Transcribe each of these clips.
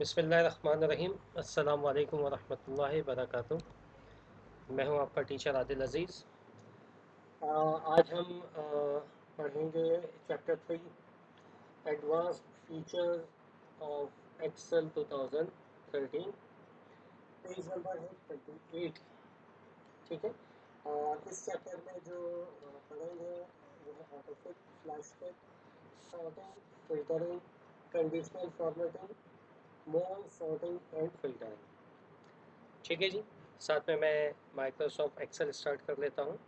बिस्मिल्लाहिर्रहमानिर्रहीम। अस्सलाम वालेकुम वरहमतुल्लाहि वबरकातुहू। मैं हूं आपका टीचर आदिल अज़ीज़। आज हम पढ़ेंगे chapter 3, advanced features of Excel 2013। Page number है 28। ठीक है। और इस चैप्टर में जो पढ़ेंगे वो है autofit, flash fill, sorting, filtering, conditional formatting, more sorting and filtering. ठीक है जी। साथ में मैं माइक्रोसॉफ्ट एक्सेल स्टार्ट कर लेता हूँ।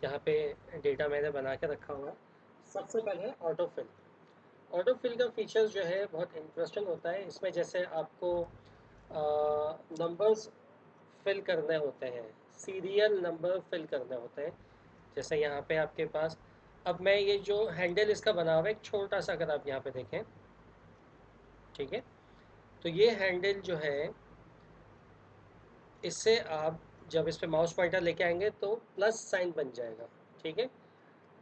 यहाँ पे डेटा मैंने बना के रखा हुआ है। सबसे पहले ऑटोफिल। ऑटोफिल का फीचर्स जो है बहुत इंटरेस्टिंग होता है। इसमें जैसे आपको नंबर्स फिल करने होते हैं, सीरियल नंबर फिल करने होते हैं। जैसे यहाँ पे आपके पास, अब मैं ये जो हैंडल इसका बना हुआ है एक छोटा सा, अगर आप यहाँ पे देखें, ठीक है, तो ये हैंडल जो है, इससे आप जब इस पे माउस पॉइंटर लेके आएंगे तो प्लस साइन बन जाएगा। ठीक है।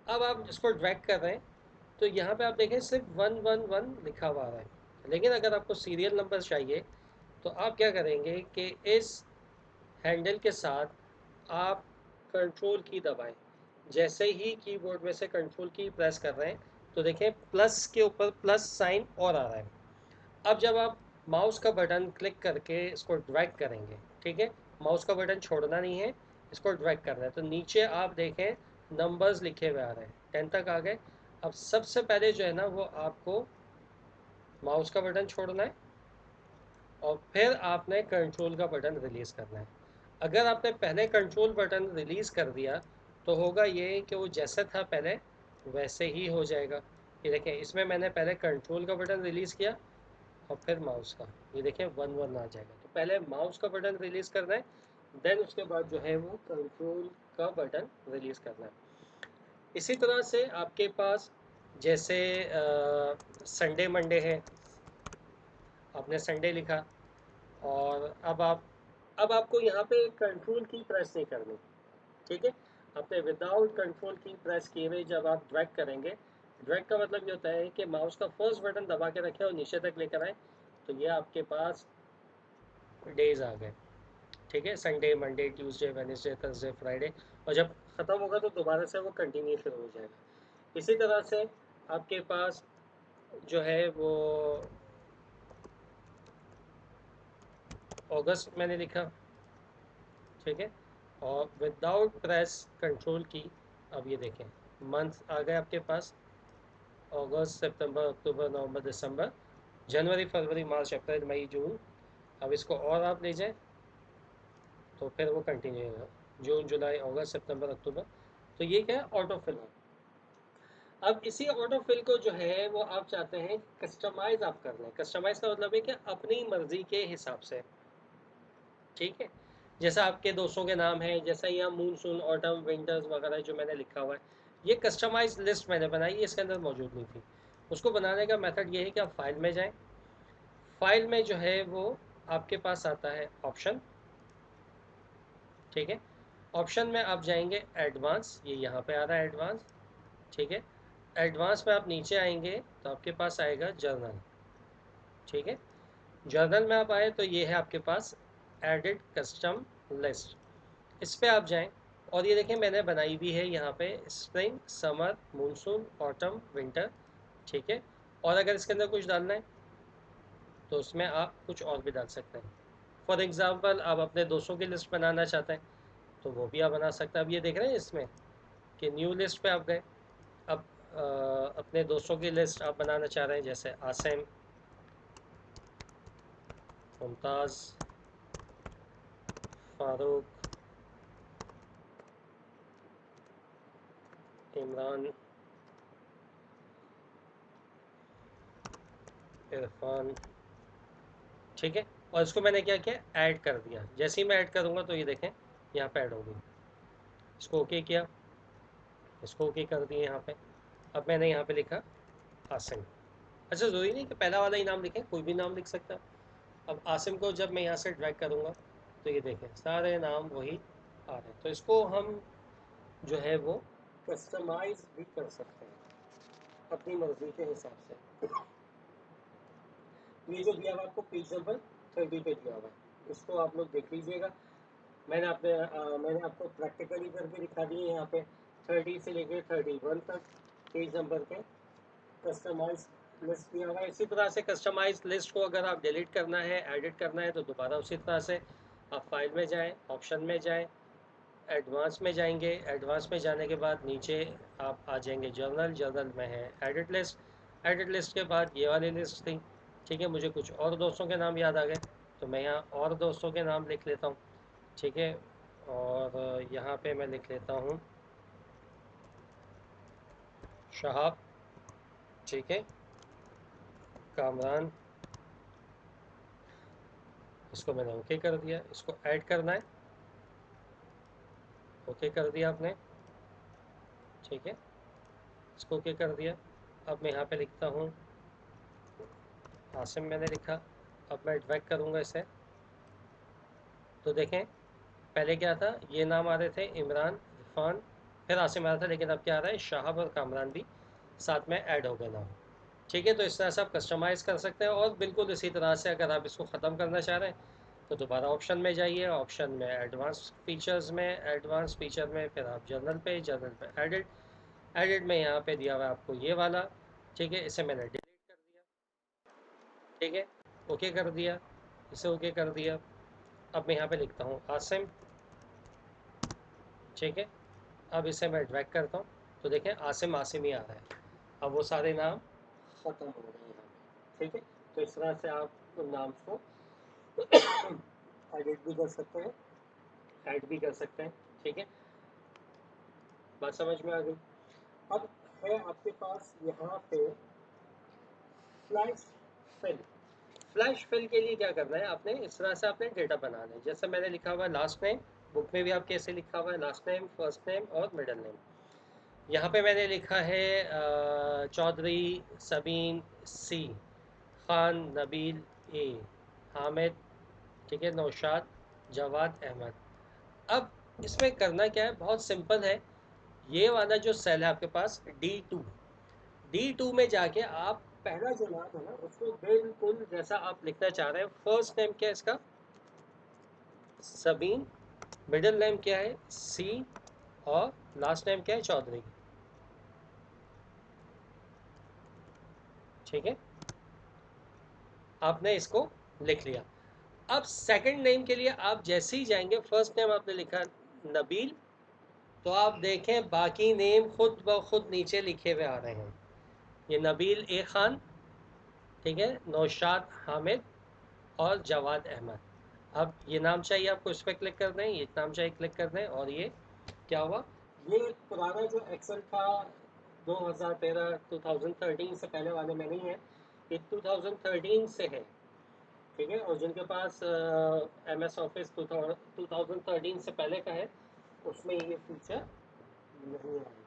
अब आप इसको ड्रैग कर रहे हैं तो यहाँ पे आप देखें सिर्फ 111 लिखा हुआ आ रहा है। लेकिन अगर आपको सीरियल नंबर चाहिए तो आप क्या करेंगे कि इस हैंडल के साथ आप कंट्रोल की दबाएं। जैसे ही कीबोर्ड में से कंट्रोल की प्रेस कर रहे हैं तो देखें प्लस के ऊपर प्लस साइन और आ रहा है। अब जब आप माउस का बटन क्लिक करके इसको ड्रैग करेंगे, ठीक है, माउस का बटन छोड़ना नहीं है, इसको ड्रैग करना है, तो नीचे आप देखें नंबर्स लिखे हुए आ रहे हैं, 10 तक आ गए। अब सबसे पहले जो है ना वो आपको माउस का बटन छोड़ना है और फिर आपने कंट्रोल का बटन रिलीज़ करना है। अगर आपने पहले कंट्रोल बटन रिलीज़ कर दिया तो होगा ये कि वो जैसा था पहले वैसे ही हो जाएगा। ये देखें, इसमें मैंने पहले कंट्रोल का बटन रिलीज़ किया और फिर माउस का, ये देखें 1 1 आ जाएगा। तो पहले माउस का बटन रिलीज़ करना है, देन उसके बाद जो है वो कंट्रोल का बटन रिलीज़ करना है। इसी तरह से आपके पास जैसे संडे मंडे है, आपने संडे लिखा और अब आपको यहाँ पे कंट्रोल की प्रेस नहीं करनी। ठीक है। आपने विदाउट कंट्रोल की प्रेस किए हुए जब आप ड्रैग करेंगे, ड्रैग का मतलब ये होता है कि माउस का फर्स्ट बटन दबा के रखें और नीचे तक लेकर आए, तो ये आपके पास डेज आ गए। ठीक है, Sunday Monday Tuesday Wednesday Thursday Friday, और जब ख़त्म होगा तो दोबारा से वो कंटिन्यू शुरू हो जाएगा। इसी तरह से आपके पास जो है वो अगस्त मैंने लिखा, ठीक है, और विदाउट प्रेस कंट्रोल की, अब ये देखें मंथ आ गए आपके पास, अगस्त सितंबर अक्टूबर नवंबर दिसंबर जनवरी फरवरी मार्च अप्रैल मई जून। अब इसको और आप ले जाएं तो फिर वो कंटिन्यू होगा, जून जुलाई अगस्त सितंबर अक्टूबर। तो ये क्या है, ऑटो फिल है। अब इसी ऑटो फिल को जो है वो आप चाहते हैं कस्टमाइज आप कर लें। कस्टमाइज का मतलब है कि अपनी मर्जी के हिसाब से। ठीक है। जैसा आपके दोस्तों के नाम है, जैसा यहाँ मूनसून ऑटम विंटर्स वगैरह जो मैंने लिखा हुआ है, ये कस्टमाइज लिस्ट मैंने बनाई है, इसके अंदर मौजूद नहीं थी। उसको बनाने का मेथड ये है कि आप फाइल में जाएं, फाइल में जो है वो आपके पास आता है ऑप्शन। ठीक है। ऑप्शन में आप जाएंगे एडवांस, ये यहाँ पे आ रहा है एडवांस। ठीक है। एडवांस में आप नीचे आएंगे तो आपके पास आएगा जर्नल। ठीक है। जर्नल में आप आए तो ये है आपके पास एडिट कस्टम लिस्ट, इस पे आप जाएं और ये देखें मैंने बनाई भी है यहाँ पे spring summer monsoon autumn winter. ठीक है। और अगर इसके अंदर कुछ डालना है तो उसमें आप कुछ और भी डाल सकते हैं। फॉर एग्ज़ाम्पल आप अपने दोस्तों की लिस्ट बनाना चाहते हैं तो वो भी आप बना सकते हैं। अब ये देख रहे हैं इसमें कि न्यू लिस्ट पे आप गए। अब अपने दोस्तों की लिस्ट आप बनाना चाह रहे हैं, जैसे आसिम, मुमताज़, फारूक, इमरान, इरफान। ठीक है। और इसको मैंने क्या किया, ऐड कर दिया। जैसे ही मैं ऐड करूँगा तो ये देखें यहाँ पे ऐड होगी। इसको ओके किया, इसको ओके कर दिए यहाँ पे। अब मैंने यहाँ पे लिखा आसिम। अच्छा, ज़रूरी नहीं कि पहला वाला ही नाम लिखें, कोई भी नाम लिख सकता है। अब आसिम को जब मैं यहाँ से ड्रैग करूँगा तो ये देखें सारे नाम वही आ रहे हैं। तो इसको हम जो है वो कस्टमाइज भी कर सकते हैं। अपनी मर्जी के हिसाब से। ये जो दिया हुआ आपको पेज नंबर 30 पे दिया हुआ है, इसको आप लोग देख लीजिएगा। मैंने आपको प्रैक्टिकली करके दिखा दिए यहाँ पे 30 से लेकर 31 तक पेज नंबर के कस्टमाइज लिस्ट दिया हुआ है। इसी तरह से कस्टमाइज लिस्ट को अगर आप डिलीट करना है, एडिट करना है, तो दोबारा उसी तरह से आप फाइल में जाएं, ऑप्शन में जाएं, एडवांस में जाएंगे। एडवांस में जाने के बाद नीचे आप आ जाएंगे जर्नल। जर्नल में है एडिट लिस्ट। एडिट लिस्ट के बाद ये वाली लिस्ट थी, ठीक है। मुझे कुछ और दोस्तों के नाम याद आ गए, तो मैं यहाँ और दोस्तों के नाम लिख लेता हूँ, ठीक है। और यहाँ पे मैं लिख लेता हूँ शहाब, ठीक है, कामरान। इसको मैंने ओके कर दिया। इसको ऐड करना है, ओके कर दिया आपने, ठीक है। इसको ओके कर दिया। अब मैं यहाँ पे लिखता हूँ आसिम, मैंने लिखा। अब मैं ड्रैग करूँगा इसे, तो देखें पहले क्या था, ये नाम आ रहे थे इमरान, इरफान, फिर आसिम आ रहा था, लेकिन अब क्या आ रहा है, शाहब और कामरान भी साथ में ऐड हो गए नाम, ठीक है। तो इस तरह से आप कस्टमाइज़ कर सकते हैं। और बिल्कुल इसी तरह से अगर आप इसको ख़त्म करना चाह रहे हैं तो दोबारा ऑप्शन में जाइए, ऑप्शन में एडवांस फीचर्स में, एडवांस फीचर में फिर आप जर्नल पे, जर्नल पे एडिट। एडिट में यहाँ पे दिया हुआ है आपको ये वाला, ठीक है। इसे मैंने डिलीट कर दिया, ठीक है, ओके कर दिया, इसे ओके कर दिया। अब मैं यहाँ पे लिखता हूँ आसिम, ठीक है। अब इसे मैं ड्रैग करता हूँ, तो देखें आसिम आसिम ही आ रहा है। अब वो सारे नाम ख़त्म हो गए हैं, ठीक है। तो इस तरह से आप उन नाम को एडिट भी कर सकते हैं, ऐड भी कर सकते हैं, ठीक है। बात समझ में आ गई। अब है आपके पास यहाँ पे फ्लैश फिल। फ्लैश फिल के लिए क्या करना है, आपने इस तरह से आपने डेटा बनाना है। जैसे मैंने लिखा हुआ है लास्ट नेम, बुक में भी आप कैसे लिखा हुआ है लास्ट नेम, फर्स्ट नेम और मिडल नेम। यहाँ पे मैंने लिखा है चौधरी सबीन सी, खान नबील ए, हामिद, ठीक है, नौशाद, जवाद अहमद। अब इसमें करना क्या है, बहुत सिंपल है। ये वाला जो सेल है आपके पास D2, D2 में जाके आप पहला जो नाम है ना उसको बिल्कुल जैसा आप लिखना चाह रहे हैं। फर्स्ट नेम क्या है इसका, सबीन, मिडिल नेम क्या है सी, और लास्ट नेम क्या है चौधरी, ठीक है। आपने इसको लिख लिया। अब सेकंड नेम के लिए आप जैसे ही जाएंगे, फर्स्ट नेम आपने लिखा नबील, तो आप देखें बाकी नेम खुद ब खुद नीचे लिखे हुए आ रहे हैं। ये नबील ए खान, ठीक है, नौशाद हामिद और जवाद अहमद। अब ये नाम चाहिए आपको, इस पर क्लिक कर दें, ये नाम चाहिए क्लिक कर दें, और ये क्या हुआ, ये पुराना जो एक्सेल था 2013 2013 से पहले वाले में नहीं है, ये 2013 से है, ठीक है। और जिनके पास MS ऑफिस 2013 से पहले का है उसमें ये फीचर नहीं आएगा।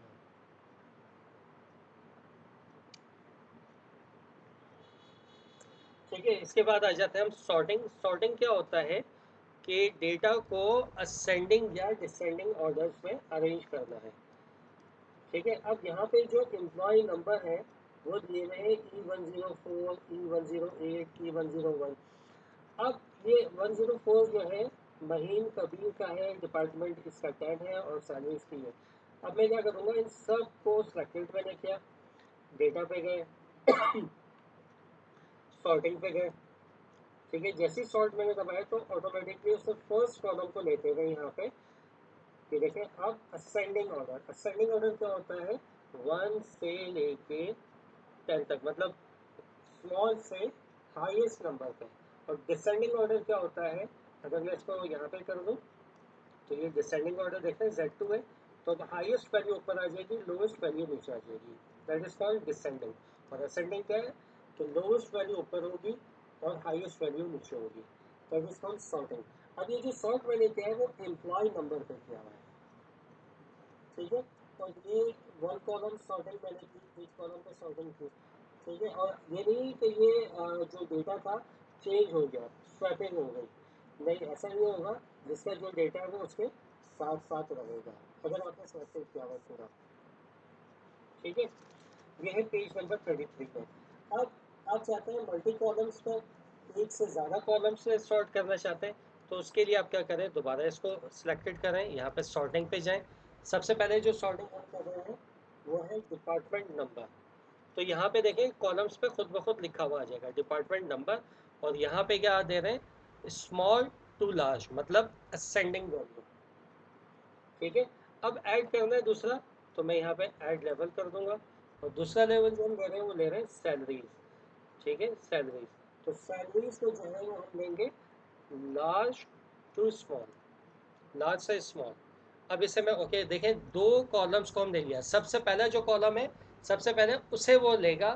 ठीक है, इसके बाद आ जाते हैं हम सॉर्टिंग। सॉर्टिंग क्या होता है कि डेटा को असेंडिंग या डिसेंडिंग ऑर्डर्स में अरेंज करना है, ठीक है। अब यहाँ पे जो एम्प्लॉय नंबर है वो दिए गए हैं E104, E108, E101। अब ये 104 जो है महीन कबीर का है, डिपार्टमेंट इसका टैग है और सैलरी इसकी है। अब मैं क्या करूँगा, इन सब को सेलेक्ट मैंने किया, डेटा पे गए, सॉर्टिंग पे गए, ठीक है। जैसे ही सॉर्ट मैंने दबाया तो ऑटोमेटिकली उससे फर्स्ट कॉलम को लेते हुए यहाँ पे ये देखें। अब असेंडिंग ऑर्डर, असेंडिंग ऑर्डर क्या होता है, 1 से लेके 10 तक, मतलब स्मॉल से हाईएस्ट नंबर पे। और डिसेंडिंग ऑर्डर क्या होता है, अगर मैं इसको यहाँ पे कर दूँ तो ये डिसेंडिंग ऑर्डर देखते हैं Z2 है, तो हाईएस्ट वैल्यू ऊपर आ जाएगी, लोएस्ट वैल्यू नीचे आ जाएगी, दैट इज कॉल्ड डिसेंडिंग। और असेंडिंग क्या है, तो लोएस्ट वैल्यू ऊपर होगी और हाईएस्ट वैल्यू नीचे होगी, दैट इज कॉल्ड सॉर्टिंग। अब ये जो सॉर्ट मैंने किया है वो एम्प्लॉय नंबर पे किया हुआ है, ठीक है। और ये वन कॉलम सॉर्टिंग मैंने की, एक कॉलम पे सॉर्टिंग की, ठीक है। और ये नहीं कि ये जो डेटा था चेंज हो गया, स्वैपिंग हो गई, नहीं ऐसा नहीं होगा। जिसका जो डेटा है वो उसके साथ साथ रहेगा अगर आपने स्वैपिंग किया हुआ पूरा, ठीक है। ये है पेज नंबर 33 पे। अब आप चाहते हैं मल्टी कॉलम्स पर, एक से ज़्यादा कॉलम्स से सॉर्ट करना चाहते हैं, तो उसके लिए आप क्या करें, दोबारा इसको सिलेक्टेड करें, यहाँ पे सॉर्टिंग पे जाएं। सबसे पहले जो सॉर्टिंग हम कर रहे हैं वो है डिपार्टमेंट नंबर। तो यहाँ पे देखें कॉलम्स पे खुद ब खुद लिखा हुआ आ जाएगा डिपार्टमेंट नंबर, और यहाँ पे क्या दे रहे हैं, स्मॉल टू लार्ज, मतलब असेंडिंग वैल्यू। ठीक है। अब ऐड करना है दूसरा, तो मैं यहाँ पे ऐड लेवल कर दूंगा, और दूसरा लेवल जो हम ले रहे हैं वो ले रहे हैं सैलरीज। ठीक है, सैलरीज। तो सैलरीज को जो है वो हम लेंगे लार्ज टू स्मॉल, लार्ज से स्मॉल। अब इसे मैं ओके देखें, दो कॉलम्स को हम ले लिया, सबसे पहला जो कॉलम है सबसे पहले उसे वो लेगा,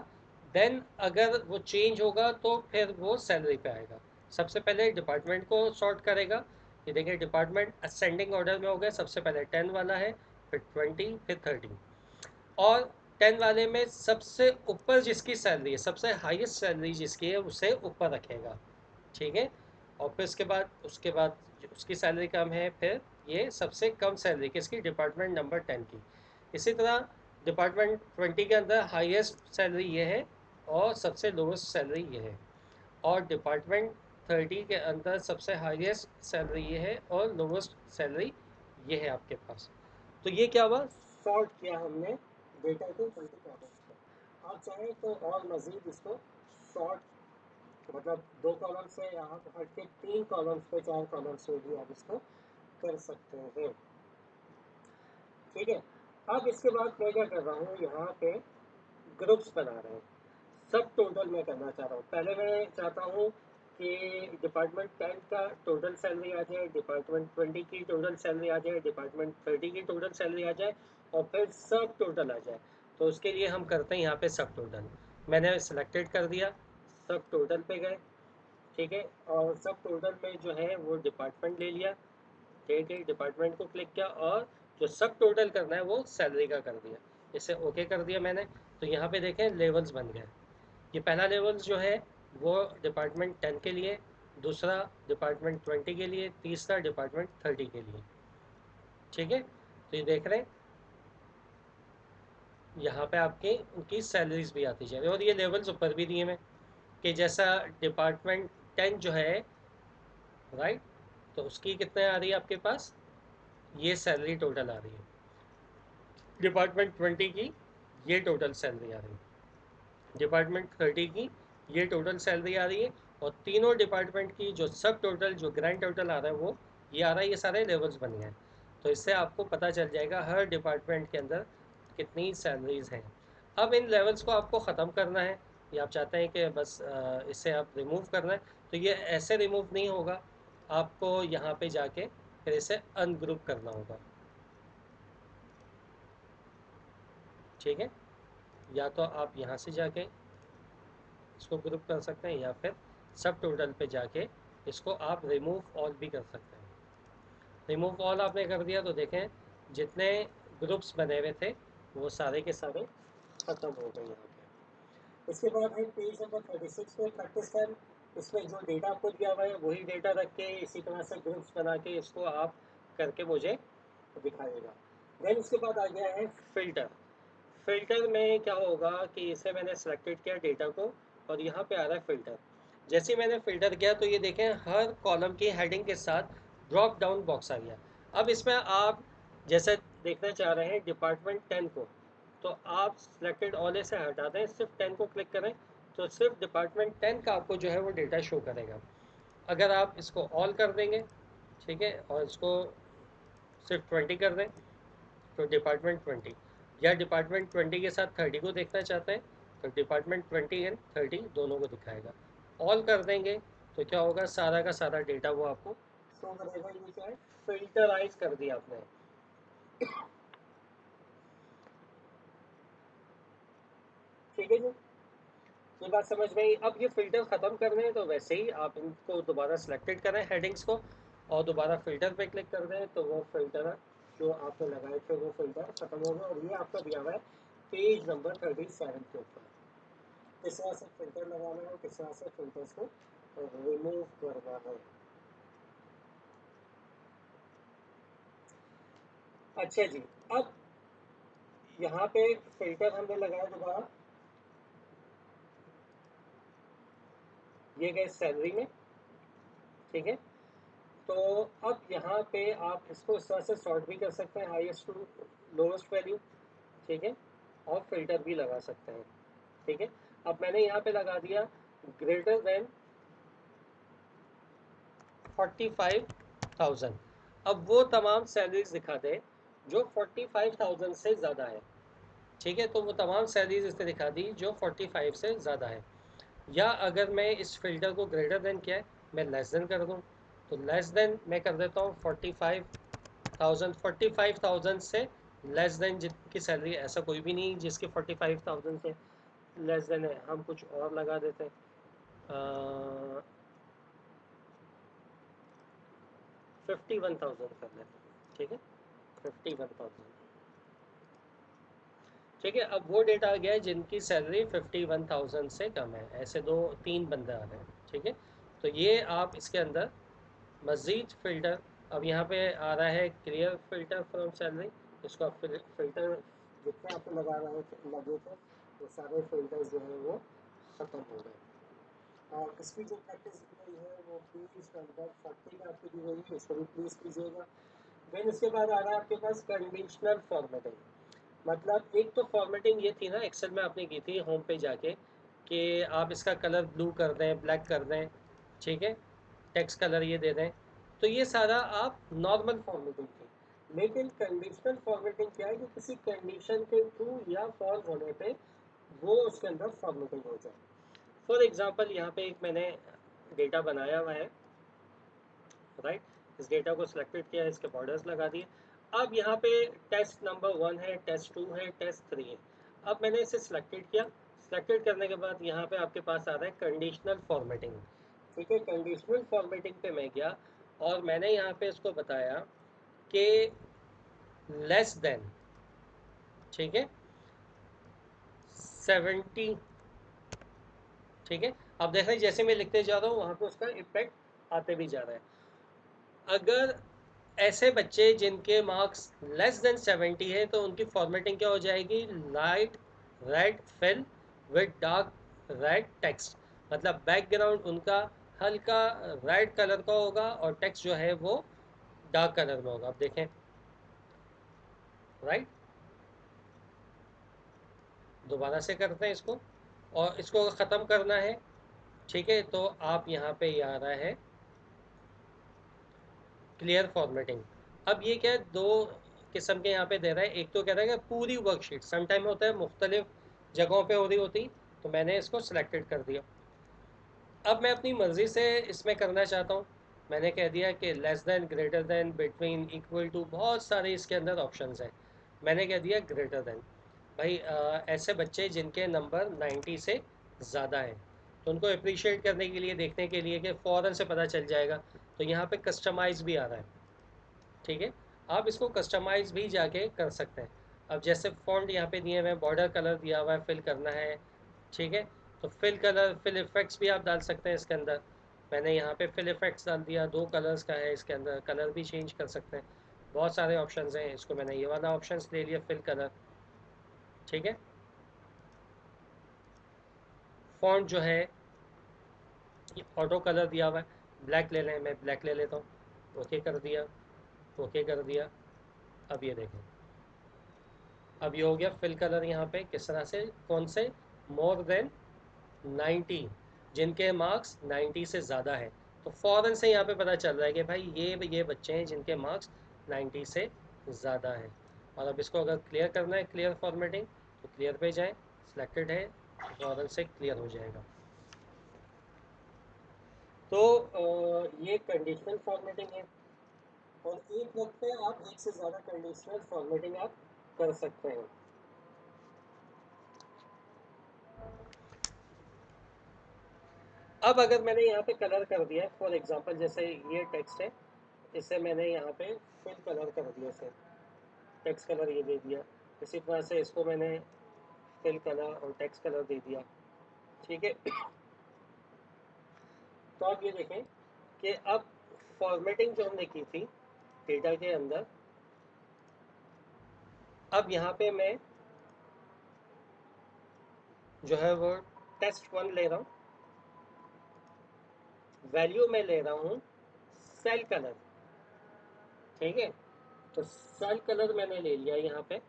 देन अगर वो चेंज होगा तो फिर वो सैलरी पे आएगा। सबसे पहले डिपार्टमेंट को सॉर्ट करेगा। ये देखिए डिपार्टमेंट असेंडिंग ऑर्डर में हो गया, सबसे पहले 10 वाला है, फिर 20, फिर 30, और 10 वाले में सबसे ऊपर जिसकी सैलरी है, सबसे हाईएस्ट सैलरी जिसकी है उसे ऊपर रखेगा। ठीक है। और फिर उसके बाद उसकी सैलरी कम है, फिर ये सबसे कम सैलरी किसकी, डिपार्टमेंट नंबर 10 की। इसी तरह डिपार्टमेंट 20 के अंदर हाईएस्ट सैलरी ये है और सबसे लोवेस्ट सैलरी ये है, और डिपार्टमेंट 30 के अंदर सबसे हाईएस्ट सैलरी ये है और लोवेस्ट सैलरी ये है आपके पास। तो ये क्या हुआ, सॉर्ट किया हमने डेटा को 20 कॉलम्स पर। आप चाहें तो और मज़ीद इसको शॉर्ट, मतलब दो कॉलम से यहाँ पे हट के 3 कॉलम्स पे, 4 कॉलम्स पे भी आप इसको कर सकते हैं। ठीक है। अब इसके बाद मैं क्या कर रहा हूँ, यहाँ पे ग्रुप्स बना रहे हैं। सब टोटल मैं करना चाह रहा हूँ। पहले मैं चाहता हूँ कि डिपार्टमेंट 10 का टोटल सैलरी आ जाए, डिपार्टमेंट 20 की टोटल सैलरी आ जाए, डिपार्टमेंट 30 की टोटल सैलरी आ जाए, और फिर सब टोटल आ जाए। तो उसके लिए हम करते हैं यहाँ पे सब टोटल। मैंने सिलेक्टेड कर दिया, सब टोटल पे गए। ठीक है। और सब टोटल में जो है वो डिपार्टमेंट ले लिया। ठीक है, डिपार्टमेंट को क्लिक किया, और जो सब टोटल करना है वो सैलरी का कर दिया। इसे ओके कर दिया मैंने। तो यहाँ पे देखें लेवल्स बन गए। ये पहला लेवल जो है वो डिपार्टमेंट 10 के लिए, दूसरा डिपार्टमेंट 20 के लिए, तीसरा डिपार्टमेंट 30 के लिए। ठीक है। तो ये देख रहे हैं यहाँ पे आपके उनकी सैलरीज भी आती जा रही है, और ये लेवल्स ऊपर भी दिए हैं कि जैसा डिपार्टमेंट 10 जो है, राइट, तो उसकी कितने आ रही है आपके पास, ये सैलरी टोटल आ रही है। डिपार्टमेंट 20 की ये टोटल सैलरी आ रही है, डिपार्टमेंट 30 की ये टोटल सैलरी आ रही है, और तीनों डिपार्टमेंट की जो सब टोटल, जो ग्रैंड टोटल आ रहा है वो ये आ रहा है। ये सारे लेवल्स बन गए हैं। तो इससे आपको पता चल जाएगा हर डिपार्टमेंट के अंदर कितनी सैलरीज हैं। अब इन लेवल्स को आपको ख़त्म करना है, या आप चाहते हैं कि बस इससे आप रिमूव करना है, तो ये ऐसे रिमूव नहीं होगा, आपको यहाँ पे जाके फिर इसे अनग्रुप करना होगा। ठीक है। या तो आप यहाँ से जाके इसको ग्रुप कर सकते हैं, या फिर सब टोटल पे जाके इसको आप रिमूव ऑल भी कर सकते हैं। रिमूव ऑल आपने कर दिया तो देखें जितने ग्रुप्स बने हुए थे वो सारे के सारे ख़त्म हो गए यहाँ पे। इसके बाद है पेज नंबर 36 पे प्रैक्टिस कर। इसमें जो डेटा आपको दिया हुआ है वही डेटा रख के इसी तरह से ग्रुप्स बना के इसको आप करके मुझे दिखाइएगा। देन उसके बाद आ गया है फिल्टर। फ़िल्टर में क्या होगा कि इसे मैंने सेलेक्टेड किया डेटा को, और यहाँ पे आ रहा है फ़िल्टर। जैसे ही मैंने फ़िल्टर किया तो ये देखें हर कॉलम की हेडिंग के साथ ड्रॉप डाउन बॉक्स आ गया। अब इसमें आप जैसे देखना चाह रहे हैं डिपार्टमेंट 10 को, तो आप सिलेक्टेड ऑल से हटा दें, सिर्फ 10 को क्लिक करें, तो सिर्फ डिपार्टमेंट 10 का आपको जो है वो डेटा शो करेगा। अगर आप इसको ऑल कर देंगे, ठीक है, और इसको सिर्फ 20 कर दें, तो डिपार्टमेंट 20, या डिपार्टमेंट 20 के साथ 30 को देखना चाहते हैं तो डिपार्टमेंट 20 एंड 30 दोनों को दिखाएगा। ऑल कर देंगे तो क्या होगा, सारा का सारा डेटा वो आपको शो करेगा। ये क्या है, फिल्टराइज कर दिया आपने। ठीक है जी, ये बात समझ में आई। अब ये फिल्टर ख़त्म करने हैं तो वैसे ही आप इनको दोबारा सेलेक्टेड करें हेडिंग्स को, और दोबारा फिल्टर पे क्लिक कर दें, तो वो फिल्टर जो आपने लगाए थे वो फिल्टर ख़त्म हो गए, और ये आपका दिया हुआ है पेज नंबर 37 के ऊपर। किस तरह से फिल्टर लगाना है, किस तरह से फिल्टर्स को रिमूव करना है। अच्छा जी, अब यहाँ पे फिल्टर हमने लगाया दोबारा, ये गए सैलरी में, ठीक है। तो अब यहाँ पे आप इसको इस तरह से सॉर्ट भी कर सकते हैं, हाईएस्ट टू लोवेस्ट वैल्यू, ठीक है, और फिल्टर भी लगा सकते हैं, ठीक है। अब मैंने यहाँ पे लगा दिया ग्रेटर देन 45,000। अब वो तमाम सैलरीज दिखा दे जो 45,000 से ज़्यादा है, ठीक है। तो वो तमाम सैलरीज इसने दिखा दी जो 45 से ज़्यादा है। या अगर मैं इस फिल्टर को ग्रेटर देन क्या है, मैं लेस देन कर दूँ, तो लेस देन मैं कर देता हूँ 45,000 से लेस देन जितनी सैलरी, ऐसा कोई भी नहीं जिसकी 45,000 से लेस देन है। हम कुछ और लगा देते हैं, 51,000 कर लेते हैं, ठीक है, 51,000, ठीक है। अब वो डेटा आ गया है जिनकी सैलरी 51,000 से कम है, ऐसे दो तीन बंदे आ रहे हैं, ठीक है। तो ये आप इसके अंदर मज़ीद फ़िल्टर, अब यहाँ पे आ रहा है क्लियर फ़िल्टर फ्रॉम सैलरी, इसको आप फ़िल्टर जितने आपको लगे थे वो सारे फ़िल्टर्स जो हैं वो ख़त्म हो गए। और इसकी जो प्रैक्टिस दी गई है वो प्लीज़ नंबर 40 में आपको दी गई है, इसको भी प्लीज़ कीजिएगा। देन इसके बाद आ रहा है आपके पास कंडीशनल फॉर्मेटिंग। मतलब एक तो फॉर्मेटिंग ये थी ना, एक्सेल में आपने की थी होम पे जाके, कि आप इसका कलर ब्लू कर दें, ब्लैक कर दें, ठीक है, टेक्स्ट कलर ये दे दें। तो ये सारा आप नॉर्मल फॉर्मेटिंग थी। लेकिन कंडीशनल फॉर्मेटिंग क्या है कि किसी कंडीशन के ट्रू या फॉल्स होने पे वो उसके अंदर फॉर्मेटिंग हो जाए। फॉर एग्जांपल यहाँ पे एक मैंने डेटा बनाया हुआ है, राइट, इस डेटा को सिलेक्टेड किया है, इसके बॉर्डर्स लगा दिए। अब यहाँ पे टेस्ट नंबर 1 है, टेस्ट 2 है, टेस्ट 3 है। अब मैंने इसे सिलेक्टेड किया, सिलेक्टेड करने के बाद यहाँ पे आपके पास आ रहा है कंडीशनल फॉर्मेटिंग, ठीक है। कंडीशनल फॉर्मेटिंग पे मैं गया और मैंने यहाँ पे इसको बताया कि लेस देन, ठीक है, 70, ठीक है। अब देख रहे हैं जैसे मैं लिखते जा रहा हूँ वहाँ पे उसका इम्पैक्ट आते भी जा रहा है। अगर ऐसे बच्चे जिनके मार्क्स लेस देन 70 है तो उनकी फॉर्मेटिंग क्या हो जाएगी, light red fill with dark red text. मतलब बैकग्राउंड उनका हल्का रेड कलर का होगा और टेक्स्ट जो है वो डार्क कलर में होगा। आप देखें, राइट, दोबारा से करते हैं इसको, और इसको ख़त्म करना है, ठीक है। तो आप यहाँ पे ये आ रहा है क्लियर फॉर्मेटिंग। अब ये क्या है, दो किस्म के यहाँ पे दे रहा है। एक तो कह रहा है कि पूरी वर्कशीट, सम टाइम होता है मुख्तलिफ जगहों पे हो रही होती, तो मैंने इसको सिलेक्टेड कर दिया। अब मैं अपनी मर्ज़ी से इसमें करना चाहता हूँ, मैंने कह दिया कि less than, greater than, between, equal to, बहुत सारे इसके अंदर ऑप्शंस हैं। मैंने कह दिया ग्रेटर देन। भाई ऐसे बच्चे जिनके नंबर 90 से ज़्यादा हैं, तो उनको अप्रिशिएट करने के लिए, देखने के लिए कि फ़ौरन से पता चल जाएगा, तो यहाँ पे कस्टमाइज़ भी आ रहा है, ठीक है। आप इसको कस्टमाइज़ भी जाके कर सकते हैं। अब जैसे फ़ॉन्ट यहाँ पे दिए हुए हैं, बॉर्डर कलर दिया हुआ है, फिल करना है, ठीक है। तो फिल कलर, फिल इफ़ेक्ट्स भी आप डाल सकते हैं इसके अंदर। मैंने यहाँ पे फिल इफ़ेक्ट्स डाल दिया, 2 कलर्स का है इसके अंदर, कलर भी चेंज कर सकते हैं। बहुत सारे ऑप्शंस हैं, इसको मैंने ये वाला ऑप्शंस ले लिया, फिल कलर, ठीक है। फ़ॉन्ट जो है ये ऑटो कलर दिया हुआ है, ब्लैक ले लें, मैं ब्लैक ले लेता हूँ, ओके कर दिया, ओके कर दिया। अब ये देखें, अब ये हो गया फिल कलर। यहाँ पे किस तरह से, कौन से, मोर देन 90, जिनके मार्क्स 90 से ज़्यादा है, तो फ़ौरन से यहाँ पे पता चल रहा है कि भाई ये बच्चे हैं जिनके मार्क्स 90 से ज़्यादा हैं। और अब इसको अगर क्लियर करना है, क्लियर फॉर्मेटिंग, तो क्लियर पे जाएं, सिलेक्टेड है, फ़ौरन से क्लियर हो जाएगा। तो ये कंडीशनल फॉर्मेटिंग है, और एक वक्त पे आप एक से ज़्यादा कंडीशनल फॉर्मेटिंग आप कर सकते हैं। अब अगर मैंने यहाँ पे कलर कर दिया, फॉर एग्जांपल जैसे ये टेक्स्ट है, इसे मैंने यहाँ पे फिल कलर कर दिया, से टेक्स्ट कलर ये दे दिया। इसी तरह से इसको मैंने फिल कलर और टेक्स्ट कलर दे दिया, ठीक है। तो आप ये देखें कि अब फॉर्मेटिंग जो हमने की थी डेटा के अंदर, अब यहाँ पे मैं जो है वो test1 ले रहा हूँ, वैल्यू में ले रहा हूँ सेल कलर, ठीक है। तो सेल कलर मैंने ले लिया यहाँ पे,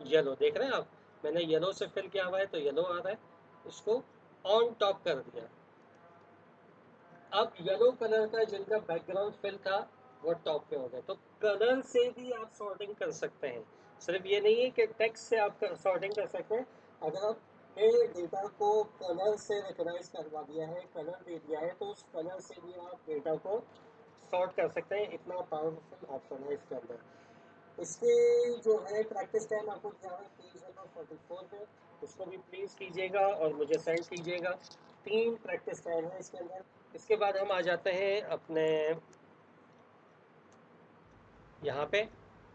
येलो देख रहे हैं आप, मैंने येलो से फिल किया हुआ है तो येलो आ रहा है, इसको ऑन टॉप कर दिया। अब येलो कलर का जिनका बैकग्राउंड फिल था वो टॉप पे हो गया। तो कलर से भी आप सॉर्टिंग कर सकते हैं, सिर्फ ये नहीं है कि टेक्स्ट से आप सॉर्टिंग कर सकते हैं। अगर आपने डेटा को कलर से रिकॉग्नाइज करवा दिया है, कलर दे दिया है, तो उस कलर से भी आप डेटा को सॉर्ट कर सकते हैं। इतना पावरफुल ऑप्शन है इसके अंदर। इसके जो है प्रैक्टिस टाइम आपको दिया है पेज नंबर 44 पे, उसको भी प्लीज़ कीजिएगा और मुझे सेंड कीजिएगा। 3 प्रैक्टिस टाइम है इसके अंदर। इसके बाद हम आ जाते हैं अपने यहाँ पे,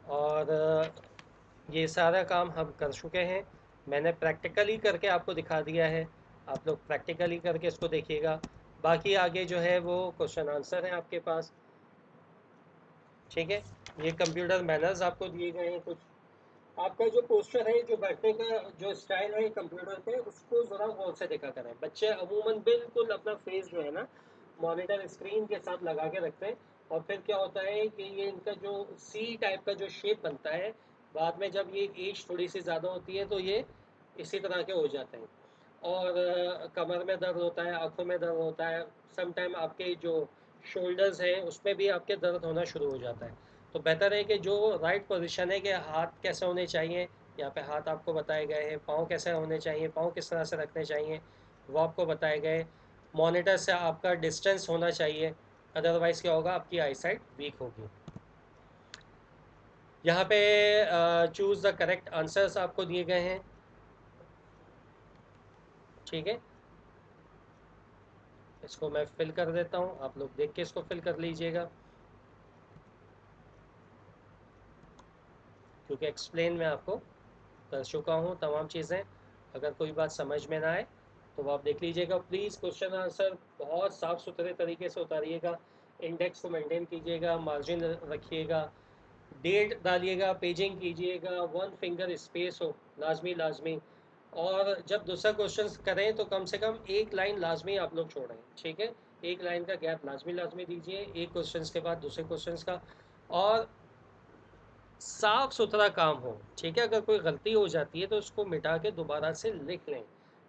और ये सारा काम हम कर चुके हैं। मैंने प्रैक्टिकली करके आपको दिखा दिया है, आप लोग प्रैक्टिकली करके इसको देखिएगा। बाकी आगे जो है वो क्वेश्चन आंसर है आपके पास, ठीक है। ये कंप्यूटर मैनर्स आपको दिए गए हैं कुछ। आपका जो पोस्टर है, जो बैठने का जो स्टाइल है कंप्यूटर पे, उसको ज़रा गौर से देखा करें। बच्चे अमूमन बिल्कुल अपना फेस जो है ना मॉनिटर स्क्रीन के साथ लगा के रखते हैं, और फिर क्या होता है कि ये इनका जो सी टाइप का जो शेप बनता है, बाद में जब ये एज थोड़ी सी ज़्यादा होती है तो ये इसी तरह के हो जाते हैं। और कमर में दर्द होता है, आंखों में दर्द होता है, सम टाइम आपके जो शोल्डर्स हैं उसमें भी आपके दर्द होना शुरू हो जाता है। तो बेहतर है कि जो राइट पोजीशन है कि हाथ कैसे होने चाहिए, यहाँ पे हाथ आपको बताए गए हैं, पाँव कैसे होने चाहिए, पाँव किस तरह से रखने चाहिए वो आपको बताए गए। मॉनिटर से आपका डिस्टेंस होना चाहिए, अदरवाइज़ क्या होगा, आपकी आई साइट वीक होगी। यहाँ पे चूज़ द करेक्ट आंसर्स आपको दिए गए हैं, ठीक है। इसको मैं फिल कर देता हूँ, आप लोग देख के इसको फिल कर लीजिएगा, क्योंकि एक्सप्लेन मैं आपको कर चुका हूँ तमाम चीज़ें। अगर कोई बात समझ में ना आए तो वो आप देख लीजिएगा। प्लीज़ क्वेश्चन आंसर बहुत साफ़ सुथरे तरीके से उतारिएगा, इंडेक्स को मेंटेन कीजिएगा, मार्जिन रखिएगा, डेट डालिएगा, पेजिंग कीजिएगा, 1 फिंगर स्पेस हो लाजमी लाजमी। और जब दूसरा क्वेश्चन करें तो कम से कम एक लाइन लाजमी आप लोग छोड़ें, ठीक है। एक लाइन का गैप लाजमी लाजमी दीजिए एक क्वेश्चन के बाद दूसरे क्वेश्चन का, और साफ सुथरा काम हो, ठीक है। अगर कोई गलती हो जाती है तो उसको मिटा के दोबारा से लिख लें।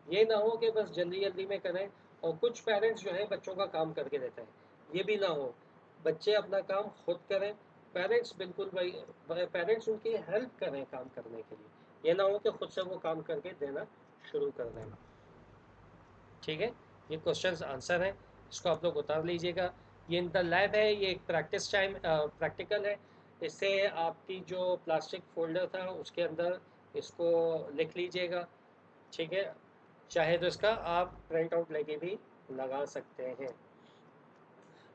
ये ना हो कि बस जल्दी जल्दी में करें। और कुछ पेरेंट्स जो है बच्चों का काम करके देते हैं, ये भी ना हो। बच्चे अपना काम खुद करें, पेरेंट्स बिल्कुल भाई पेरेंट्स उनकी हेल्प करें काम करने के लिए। ये ना हो कि खुद से वो काम करके देना शुरू कर दें, ठीक है। ये क्वेश्चंस आंसर हैं, इसको आप लोग उतार लीजिएगा। ये इन द लैब है, ये एक प्रैक्टिस टाइम प्रैक्टिकल है। इससे आपकी जो प्लास्टिक फोल्डर था उसके अंदर इसको लिख लीजिएगा, ठीक है। चाहे तो इसका आप प्रिंट आउट लेके भी लगा सकते हैं।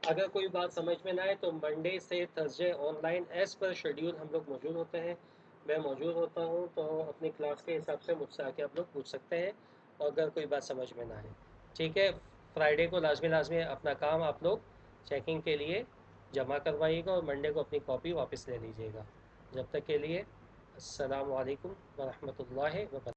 अगर कोई बात समझ में ना आए तो मंडे से थर्सडे ऑनलाइन एज पर शेड्यूल हम लोग मौजूद होते हैं। मैं मौजूद होता हूँ, तो अपनी क्लास के हिसाब से मुझसे आके आप लोग पूछ सकते हैं, और अगर कोई बात समझ में ना आए, ठीक है। फ्राइडे को लाजमी लाजमी अपना काम आप लोग चेकिंग के लिए जमा करवाइएगा, और मंडे को अपनी कॉपी वापस ले लीजिएगा। जब तक के लिए अस्सलाम वालेकुम व रहमतुल्लाहि व बरकातहू।